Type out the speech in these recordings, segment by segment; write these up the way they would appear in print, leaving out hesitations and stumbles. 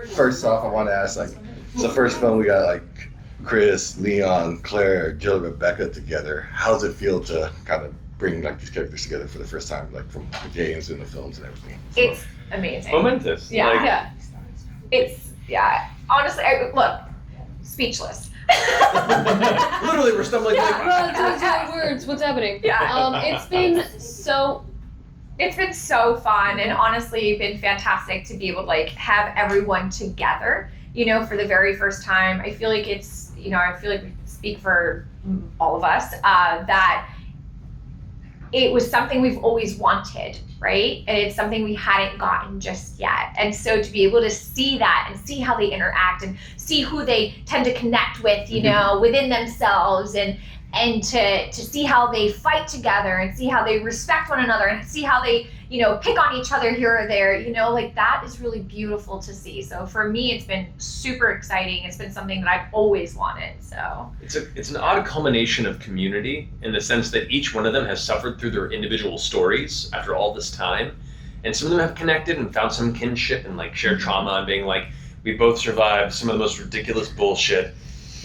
First off, I want to ask, like, it's the first film we got, like, Chris, Leon, Claire, Jill, Rebecca together. How does it feel to kind of bring, like, these characters together for the first time, like, from the games and the films and everything? So, it's amazing. Momentous. Yeah. Like, Yeah. It's, yeah. Honestly, look, speechless. literally, we're stumbling. Words. What's happening? Yeah. It's been so fun and honestly been fantastic to be able to like have everyone together, you know, for the very first time. I feel like it's, you know, I feel like we speak for all of us, that it was something we've always wanted, right? And it's something we hadn't gotten just yet. And so to be able to see that and see how they interact and see who they tend to connect with, you know, within themselves, and to see how they fight together and see how they respect one another and see how they, you know, pick on each other here or there, you know, like that is really beautiful to see. So for me, it's been super exciting. It's been something that I've always wanted, so. It's an odd culmination of community in the sense that each one of them has suffered through their individual stories after all this time. And some of them have connected and found some kinship and like shared trauma and being like, we both survived some of the most ridiculous bullshit.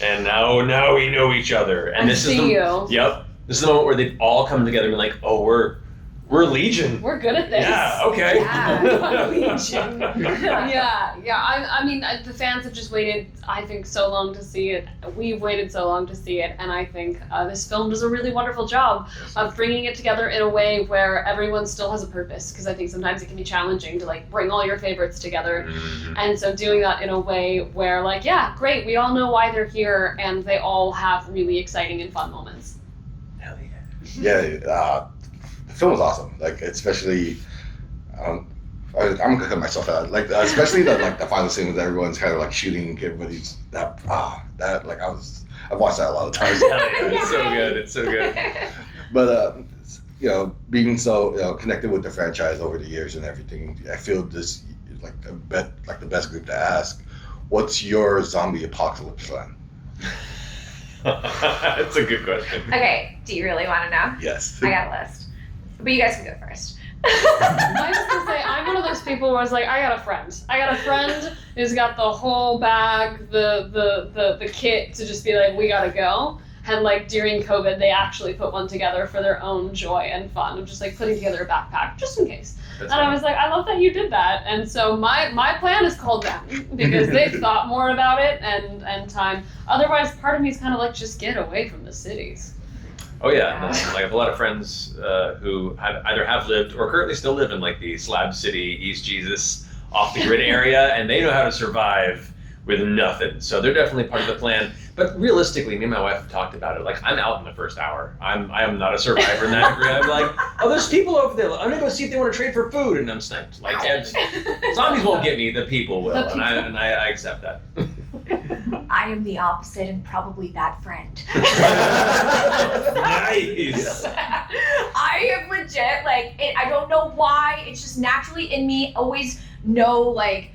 And now we know each other. And this is the Yep. This is the moment where they've all come together and been like, oh, we're Legion. We're good at this. Yeah, okay. Yeah. Legion. I mean, the fans have just waited, I think, so long to see it. We've waited so long to see it, and I think this film does a really wonderful job of bringing it together in a way where everyone still has a purpose, because I think sometimes it can be challenging to like bring all your favorites together, and so doing that in a way where like, yeah, great, we all know why they're here, and they all have really exciting and fun moments. Hell yeah. Yeah, the film was awesome. Like, especially, I'm gonna cut myself out. Like, especially the final scene with everyone's kind of like shooting everybody's I've watched that a lot of times. It's so good. It's so good. But you know, being so connected with the franchise over the years and everything, I feel this is like the best group to ask. What's your zombie apocalypse plan? That's a good question. Okay, do you really want to know? Yes. I got a list. But you guys can go first. I was gonna say, I'm one of those people where I was like, I got a friend who's got the whole bag, the kit to just be like, we gotta go. And like during COVID, they actually put one together for their own joy and fun of just like putting together a backpack just in case. That's I was like, I love that you did that. And so my plan is called them because they've thought more about it and time. Otherwise, part of me is kind of like, just get away from the cities. Oh yeah, and I have a lot of friends who either have lived or currently still live in like the Slab City, East Jesus, off the grid area, and they know how to survive with nothing. So they're definitely part of the plan. But realistically, me and my wife have talked about it. Like, I'm out in the first hour. I am not a survivor in that degree. I'm like, oh, there's people over there. I'm gonna go see if they want to trade for food, and I'm sniped. Like, zombies won't get me. The people will, and I accept that. I am the opposite and probably that friend. Nice. I am legit, like, I don't know why, it's just naturally in me, always know, like,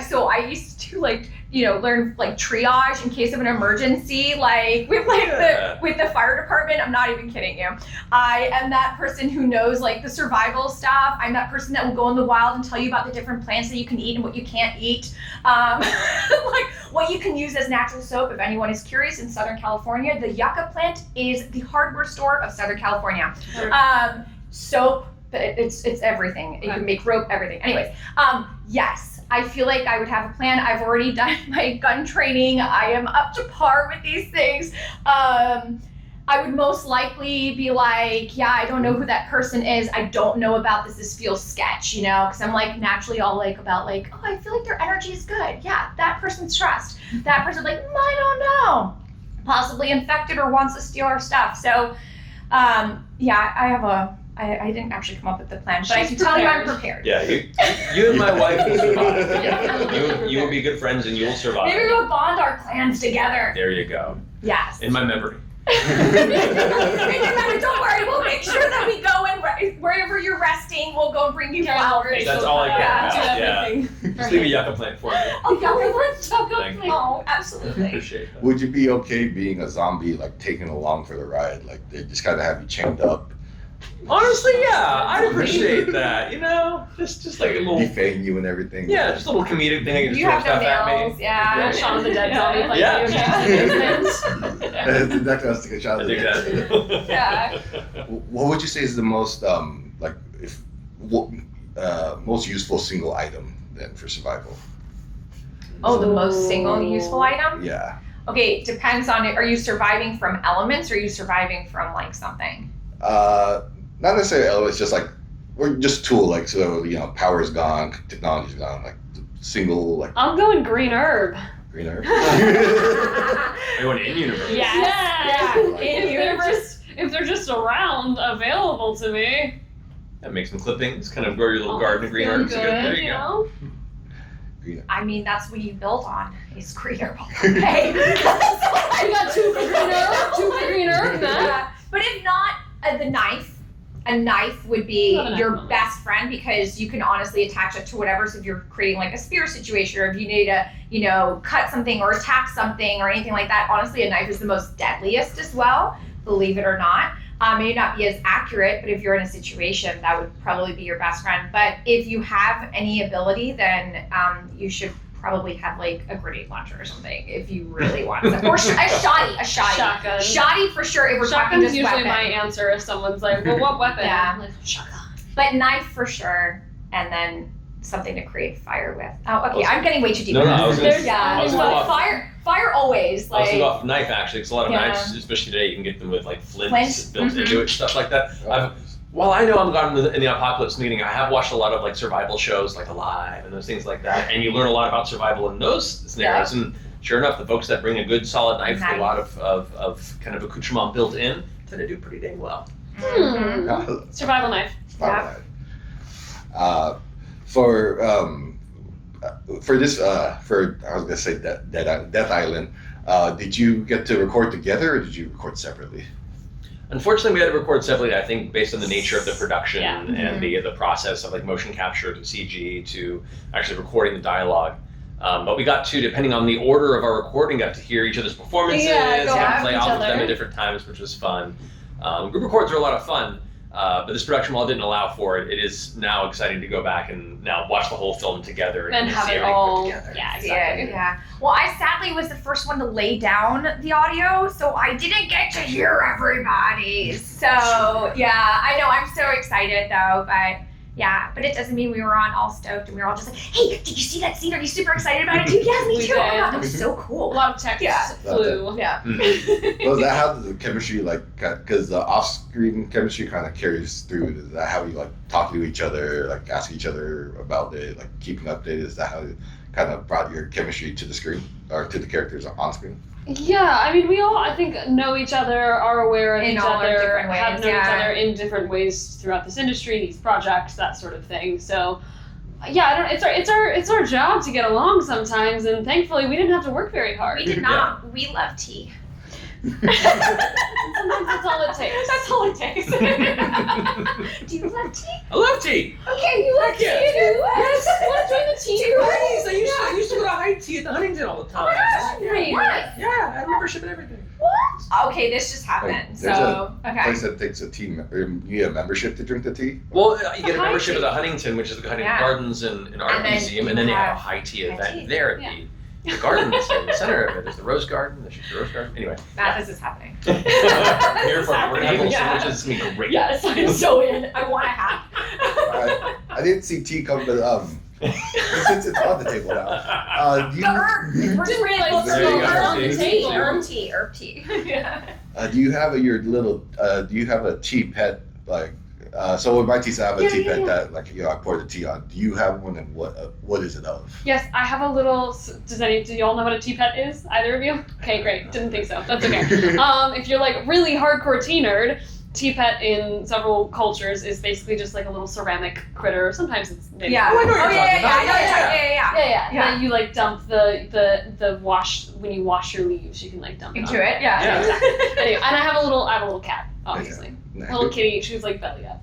so I used to, like, you know, learn, like, triage in case of an emergency, like, with, like, with the fire department. I'm not even kidding you. I am that person who knows, like, the survival stuff. I'm that person that will go in the wild and tell you about the different plants that you can eat and what you can't eat. Like, what you can use as natural soap, if anyone is curious, in Southern California. The yucca plant is the hardware store of Southern California. Soap, it's everything. You can make rope, everything. Anyways, yes. I feel like I would have a plan. I've already done my gun training. I am up to par with these things. I would most likely be like, yeah, I don't know who that person is. I don't know about this. This feels sketch, you know, because I'm like naturally all like about like, oh, I feel like their energy is good. Yeah, that person's trust. That person's like, I don't know. Possibly infected or wants to steal our stuff. So, yeah, I didn't actually come up with the plan, but I can tell you I'm prepared. Yeah, you and my wife will survive. You will be good friends and you will survive. Maybe we'll bond our clans together. There you go. Yes. In my memory. Don't worry, we'll make sure that we go and wherever you're resting, we'll go and bring you flowers. That's all I care about. Yeah. Just leave a yucca plant for me. Oh, yucca plant. Oh, absolutely. Appreciate that. Would you be okay being a zombie, like taken along for the ride? Like, they just kind of have you chained up Honestly, yeah, I'd appreciate that. You know, just like a little, Defame you and everything. yeah, just a little comedic thing. I can just You throw have no stuff at nails, me. yeah. Shaun of the Dead Yeah. zombie, like Yeah. you. That's exactly what I was thinking. Shout out to Exactly. Yeah. What would you say is the most most useful single item then for survival? Oh, the most single useful item? Yeah. Okay, depends on it. Are you surviving from elements or are you surviving from like something? Not necessarily elements, just like we're just tool, like so power's gone, technology's gone, like single like I'm going green herb. green herb. Everyone in universe. Yeah. If they're just around, available to me. That makes some clippings. Kind of grow your little garden of green Feeling herbs. good, There you go. know? I mean, that's what you build on is green herb. Okay. We got 2 for green herb, 2 for green herb, man. Yeah. But if not, the knife. A knife would be Love a knife your moment. best friend because you can honestly attach it to whatever. So if you're creating like a spear situation or if you need to, cut something or attack something or anything like that, honestly, a knife is the most deadliest as well, believe it or not. It may not be as accurate, but if you're in a situation, that would probably be your best friend. But if you have any ability, then you should probably have like a grenade launcher or something if you really want to. Or a shoddy. Shotgun. Shoddy for sure if we're talking Shotgun's just usually weapon. my answer if someone's like, well, what weapon? Yeah. I'm like, shotgun. But knife for sure, and then something to create fire with. Oh, okay, I'm getting way too deep. No, I was gonna There's- Yeah, I was but gonna go off- fire always. I was Like, gonna go off knife actually, because a lot of Yeah. knives, especially today, you can get them with like flints Flint, built mhm. into it, stuff like that. While I know I'm gone in the apocalypse meeting, I have watched a lot of like survival shows like Alive and those things like that, and you learn a lot about survival in those scenarios. And sure enough, the folks that bring a good solid knife with a lot of kind of accoutrement built in tend to do pretty dang well. mhm. Survival knife. For this, I was gonna say Death Island. Did you get to record together or did you record separately? Unfortunately, we had to record separately. I think based on the nature of the production Yeah. and the process of like motion capture to CG to actually recording the dialogue. But we got to, depending on the order of our recording, got to hear each other's performances, Yeah, go got off to play each off of other. them at different times, which was fun. Group records are a lot of fun, but this production, while it didn't allow for it, it is now exciting to go back and now watch the whole film together And see have it everything all. put together. Yeah, Yeah, exactly. yeah. Well, I sadly was the first one to lay down the audio, so I didn't get to hear everybody. So yeah, I know I'm so excited though, but yeah, but it doesn't mean we were all stoked and we were all just like, hey, did you see that scene? Are you super excited about it too? Yes, me We too. Oh my did. God, that was so A cool. lot of text Yeah. flew. Yeah. Was that how the chemistry because the off-screen chemistry kind of carries through? Is that how you like talk to each other, like ask each other about it, like keeping updated? Is that how it kind of brought your chemistry to the screen or to the characters on screen? Yeah, I mean, we all, I think, know each other, are aware of In each all our other, different ways, have known each yeah. other in different ways throughout this industry, these projects, that sort of thing. So, yeah, it's our job to get along sometimes, and thankfully, we didn't have to work very hard. We did not. We love tea. Sometimes that's all it takes. That's all it takes. Do you love tea? I love tea. Okay, you love Heck yeah. tea too. Yes, I want to join the tea Tea party. I used to go to high tea at the Huntington all the time. Oh my gosh, Really? what? Yeah, I had membership and everything. What? Okay, this just happened. Like, there's So, okay. Place that takes a tea. You need a membership to drink the tea. Well, you get a High membership tea. at the Huntington, which is the Huntington Yeah. Gardens and Art And then Museum, you and then they have a have high tea high event tea. there at Yeah. the gardens in the center of it. There's the Rose Garden, there's the Rose Garden. Anyway, Matt, this is happening. here for it. We're gonna have little Yeah. sandwiches. It's gonna be great. Yes, I'm so in. I want a hat. I didn't see tea come, but since it's on the table now, do The herb. you We're just really Like, There you go. on the table. Herb tea. Herb tea. Yeah. do you have your little do you have a tea pet like? So with my tea, I have a Yeah, tea yeah, pet yeah. that like I pour the tea on. Do you have one, and what is it of? Yes, I have a little. Do y'all know what a tea pet is? Either of you? Okay, great. Didn't think so. That's okay. If you're like really hardcore tea nerd, tea pet in several cultures is basically just like a little ceramic critter. Sometimes it's maybe. Yeah. Oh, I know what Oh, you're yeah, talking about. yeah. Yeah. Yeah. Then you like dump the wash when you wash your leaves. You can like dump Into on it. Yeah. Yeah. Exactly. Anyway, and I have a little cat, obviously. Yeah. A little kitty. She's like belly up.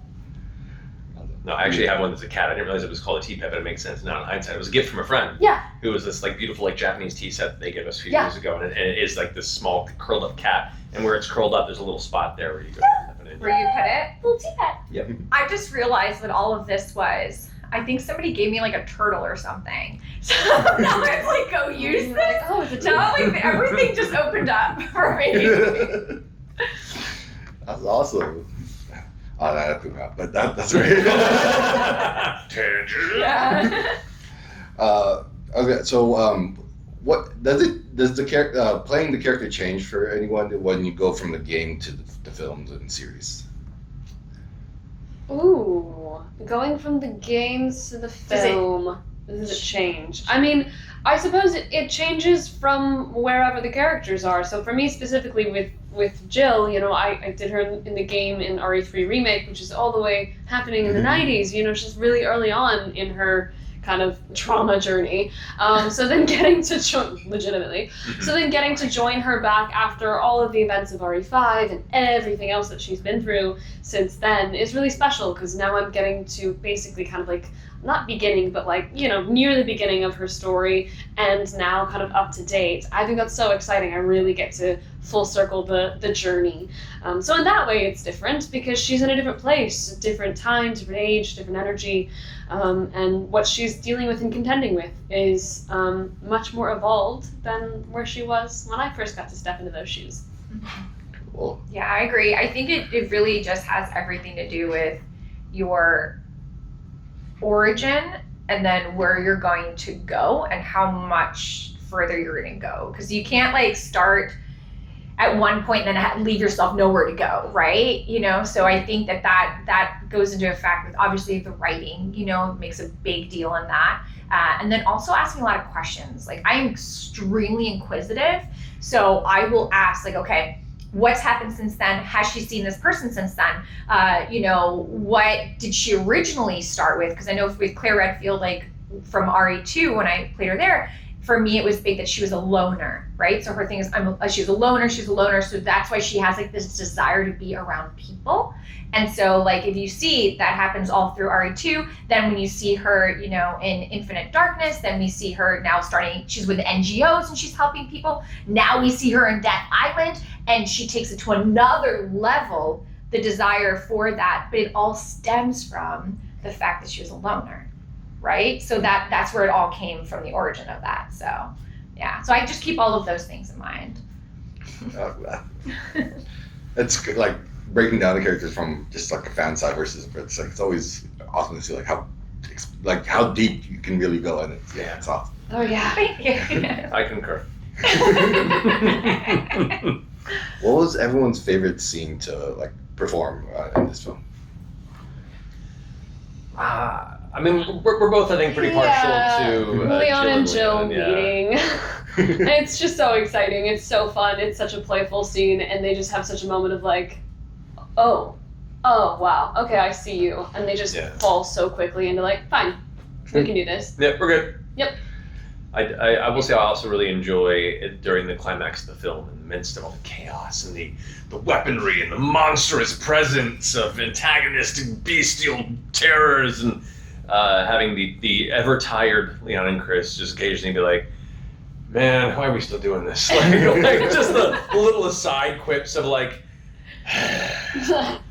No, I actually have one that's a cat. I didn't realize it was called a tea pet, but it makes sense now in hindsight. It was a gift from a friend. Yeah. Who was this like beautiful like Japanese tea set that they gave us a few Yeah. years ago, and it is like this small curled up cat, and where it's curled up, there's a little spot there where you go. And where you put it. Little teapot. Yep. I just realized that all of this was, I think somebody gave me like a turtle or something. So now I like go use You're this. like, oh, it's a Now teapot. like everything just opened up for me. That's awesome. Oh, that threw me out, but that's great. Tangent. Yeah. Okay, so what does the character playing the character change for anyone when you go from the game to the films and series? Ooh, going from the games to the film, does it change? I mean, I suppose it changes from wherever the characters are. So for me specifically with Jill, you know, I did her in the game in RE3 Remake, which is all the way happening in the 90s. You know, she's really early on in her kind of trauma journey. So then getting to legitimately, so then getting to join her back after all of the events of RE5 and everything else that she's been through since then is really special, because now I'm getting to basically kind of like, not beginning, but like, you know, near the beginning of her story and now kind of up to date. I think that's so exciting. I really get to full circle the journey. So in that way it's different, because she's in a different place, different time, different age, different energy. And what she's dealing with and contending with is much more evolved than where she was when I first got to step into those shoes. Cool. Yeah, I agree. I think it really just has everything to do with your origin and then where you're going to go and how much further you're going to go. Because you can't like start at one point and then leave yourself nowhere to go, right? You know, so I think that goes into effect with obviously the writing, you know, makes a big deal in that. And then also asking a lot of questions. Like I am extremely inquisitive. So I will ask like, okay, what's happened since then? Has she seen this person since then? You know, what did she originally start with? Because I know with Claire Redfield, like from RE2, when I played her there, for me it was big that she was a loner, right? So her thing is, she's a loner, so that's why she has like this desire to be around people. And so like if you see that happens all through RE2, then when you see her, you know, in Infinite Darkness, then we see her now she's with NGOs and she's helping people. Now we see her in Death Island and she takes it to another level, the desire for that, but it all stems from the fact that she was a loner, right? So that's where it all came from, the origin of that. So yeah, so I just keep all of those things in mind. It's like breaking down the characters from just like a fan side versus, but it's like it's always awesome to see like how deep you can really go, and it's awesome. Oh yeah. Thank you. I concur. What was everyone's favorite scene to like perform in this film? I mean, we're both, I think, pretty partial to Leon and Jill Leon, yeah. meeting. It's just so exciting. It's so fun. It's such a playful scene, and they just have such a moment of like, oh wow, okay, I see you, and they just fall so quickly into like, fine, we can do this. Yep, we're good. Yep. I will say I also really enjoy it during the climax of the film, in the midst of all the chaos and the weaponry and the monstrous presence of antagonistic bestial terrors, and having the ever tired Leon and Chris just occasionally be like, man, why are we still doing this? Like just the little aside quips of like,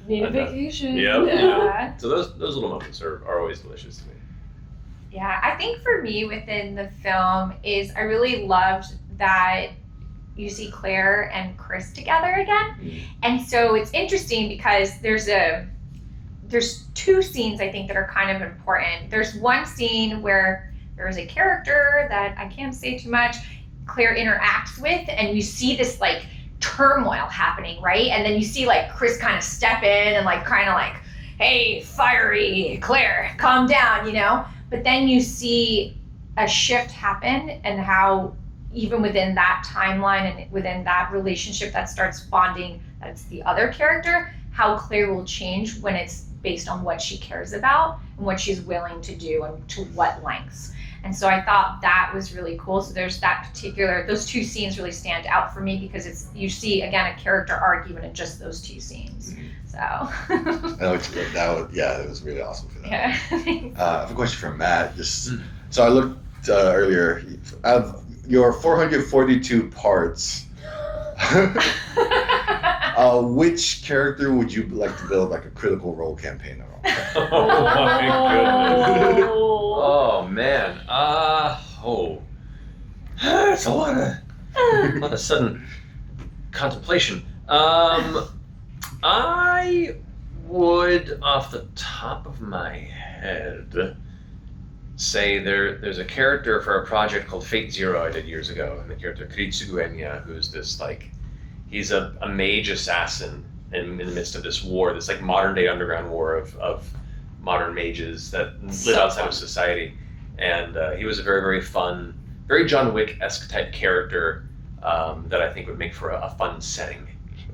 need a vacation. Yep. Yeah. So those little moments are always delicious to me. Yeah, I think for me within the film is I really loved that you see Claire and Chris together again. And so it's interesting because there's two scenes I think that are kind of important. There's one scene where there's a character that I can't say too much, Claire interacts with, and you see this like turmoil happening, right? And then you see like Chris kind of step in and like kind of like, hey, fiery Claire, calm down, you know? But then you see a shift happen, and how even within that timeline and within that relationship that starts bonding, that's the other character, how Claire will change when it's based on what she cares about and what she's willing to do and to what lengths. And so I thought that was really cool. So there's those two scenes really stand out for me, because you see again a character arc even in just those two scenes. So It was really awesome for that. yeah. I have a question for Matt. So I looked earlier. Out of your 442 parts, Which character would you like to build like a critical role campaign around? Oh my goodness. Oh man. It's a lot of sudden contemplation. I would, off the top of my head, say there's a character for a project called Fate Zero I did years ago, and the character Kritsuguenya, who's this he's a mage assassin in the midst of this war, this like modern day underground war of modern mages that live outside of society, and he was a very, very fun, very John Wick-esque type character that I think would make for a fun setting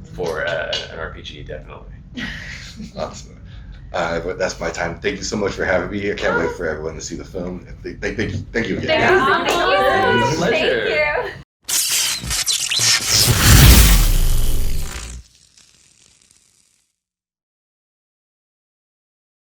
for an RPG, definitely. Awesome. But that's my time. Thank you so much for having me. I can't wait for everyone to see the film. Thank you again. Thank you. Pleasure. Thank you.